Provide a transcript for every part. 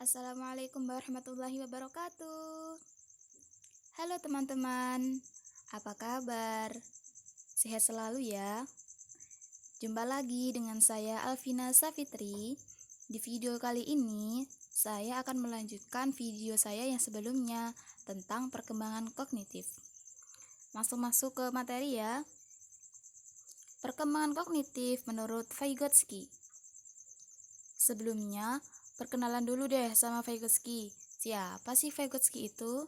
Assalamualaikum warahmatullahi wabarakatuh. Halo teman-teman, apa kabar? Sehat selalu ya. Jumpa lagi dengan saya Alvina Safitri. Di video kali ini, saya akan melanjutkan video saya yang sebelumnya tentang perkembangan kognitif. Masuk ke materi ya. Perkembangan kognitif menurut Vygotsky. Sebelumnya, perkenalan dulu deh sama Vygotsky. Siapa sih Vygotsky itu?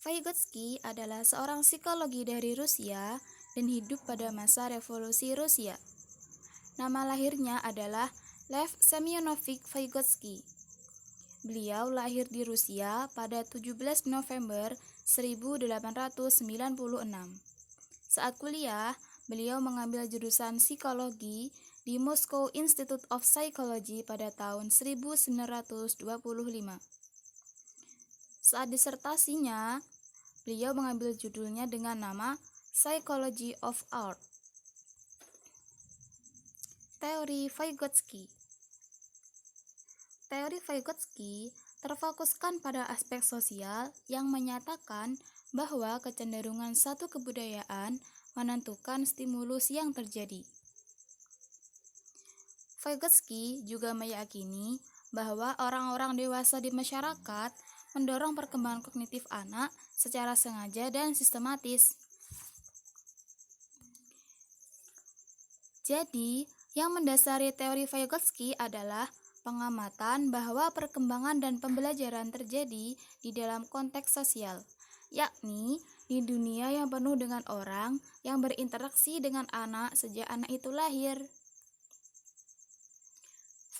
Vygotsky adalah seorang psikologi dari Rusia dan hidup pada masa revolusi Rusia. Nama lahirnya adalah Lev Semyonovich Vygotsky. Beliau lahir di Rusia pada 17 November 1896. Saat kuliah, beliau mengambil jurusan psikologi di Moscow Institute of Psychology pada tahun 1925. Saat disertasinya, beliau mengambil judulnya dengan nama Psychology of Art. Teori Vygotsky. Teori Vygotsky terfokuskan pada aspek sosial yang menyatakan bahwa kecenderungan satu kebudayaan menentukan stimulus yang terjadi. Vygotsky juga meyakini bahwa orang-orang dewasa di masyarakat mendorong perkembangan kognitif anak secara sengaja dan sistematis. Jadi, yang mendasari teori Vygotsky adalah pengamatan bahwa perkembangan dan pembelajaran terjadi di dalam konteks sosial, yakni di dunia yang penuh dengan orang yang berinteraksi dengan anak sejak anak itu lahir.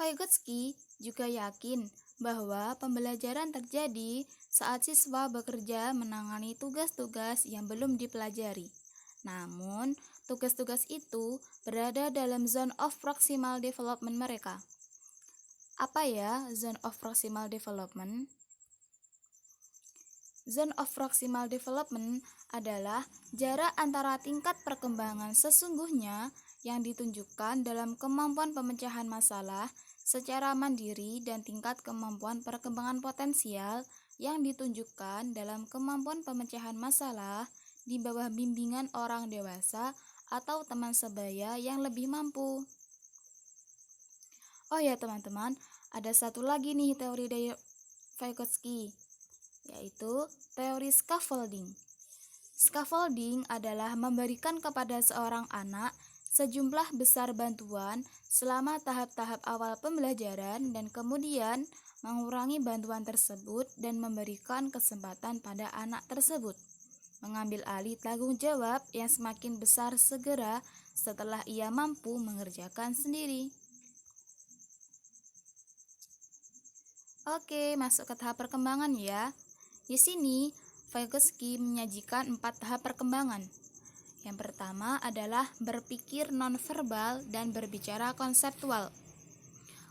Vygotsky juga yakin bahwa pembelajaran terjadi saat siswa bekerja menangani tugas-tugas yang belum dipelajari. Namun, tugas-tugas itu berada dalam zone of proximal development mereka. Apa ya zone of proximal development? Zone of proximal development adalah jarak antara tingkat perkembangan sesungguhnya yang ditunjukkan dalam kemampuan pemecahan masalah secara mandiri dan tingkat kemampuan perkembangan potensial yang ditunjukkan dalam kemampuan pemecahan masalah di bawah bimbingan orang dewasa atau teman sebaya yang lebih mampu. Oh ya teman-teman, ada satu lagi nih teori dari Vygotsky, yaitu teori scaffolding. Scaffolding adalah memberikan kepada seorang anak sejumlah besar bantuan selama tahap-tahap awal pembelajaran dan kemudian mengurangi bantuan tersebut dan memberikan kesempatan pada anak tersebut mengambil alih tanggung jawab yang semakin besar segera setelah ia mampu mengerjakan sendiri. Oke, masuk ke tahap perkembangan ya. Di sini, Vygotsky menyajikan 4 tahap perkembangan. Yang pertama adalah berpikir nonverbal dan berbicara konseptual.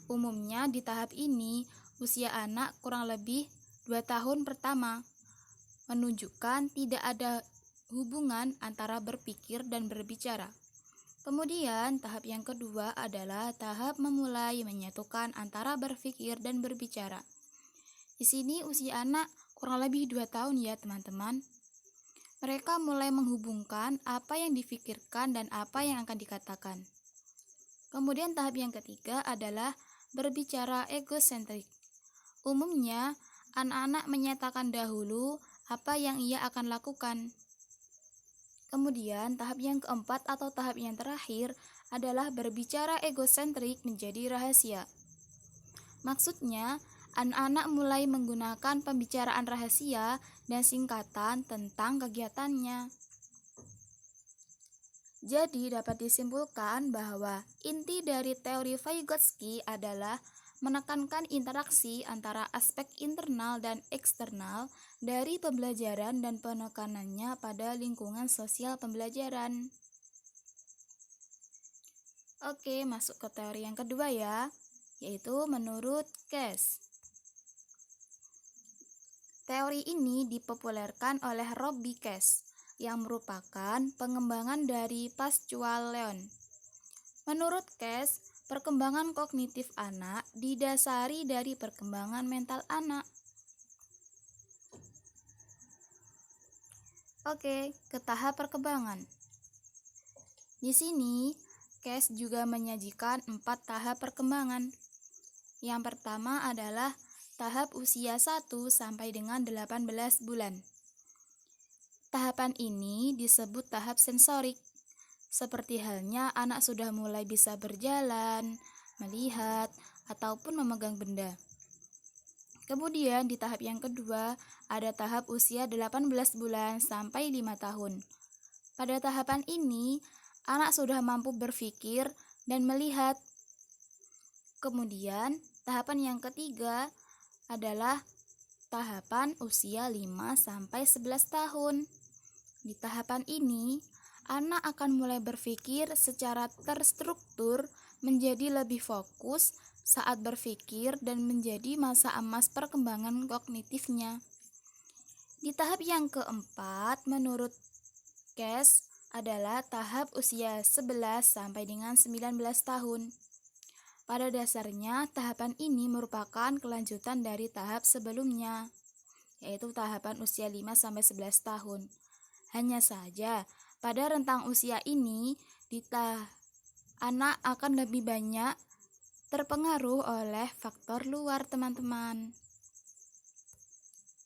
Umumnya di tahap ini, usia anak kurang lebih 2 tahun pertama, menunjukkan tidak ada hubungan antara berpikir dan berbicara. Kemudian tahap yang kedua adalah tahap memulai menyatukan antara berpikir dan berbicara. Di sini usia anak kurang lebih 2 tahun ya teman-teman. Mereka mulai menghubungkan apa yang difikirkan dan apa yang akan dikatakan. Kemudian tahap yang ketiga adalah berbicara egosentrik. Umumnya, anak-anak menyatakan dahulu apa yang ia akan lakukan. Kemudian tahap yang keempat atau tahap yang terakhir adalah berbicara egosentrik menjadi rahasia. Maksudnya, anak-anak mulai menggunakan pembicaraan rahasia dan singkatan tentang kegiatannya. Jadi dapat disimpulkan bahwa inti dari teori Vygotsky adalah menekankan interaksi antara aspek internal dan eksternal dari pembelajaran dan penekanannya pada lingkungan sosial pembelajaran. Oke, masuk ke teori yang kedua ya, yaitu menurut Cass. Teori ini dipopulerkan oleh Robbie Cass, yang merupakan pengembangan dari Pascual Leon. Menurut Cass, Perkembangan kognitif anak didasari dari perkembangan mental anak. Oke, ke tahap perkembangan. Di sini, Cass juga menyajikan 4 tahap perkembangan. Yang pertama adalah tahap usia 1 sampai dengan 18 bulan. Tahapan ini disebut tahap sensorik. Seperti halnya anak sudah mulai bisa berjalan, melihat, ataupun memegang benda. Kemudian di tahap yang kedua ada tahap usia 18 bulan sampai 5 tahun. Pada tahapan ini, anak sudah mampu berpikir dan melihat. Kemudian, tahapan yang ketiga adalah tahapan usia 5 sampai 11 tahun. Di tahapan ini, anak akan mulai berpikir secara terstruktur, menjadi lebih fokus saat berpikir dan menjadi masa emas perkembangan kognitifnya. Di tahap yang keempat, menurut Cass, adalah tahap usia 11 sampai dengan 19 tahun. Pada dasarnya, tahapan ini merupakan kelanjutan dari tahap sebelumnya, yaitu tahapan usia 5 sampai 11 tahun. Hanya saja, pada rentang usia ini, anak akan lebih banyak terpengaruh oleh faktor luar, teman-teman.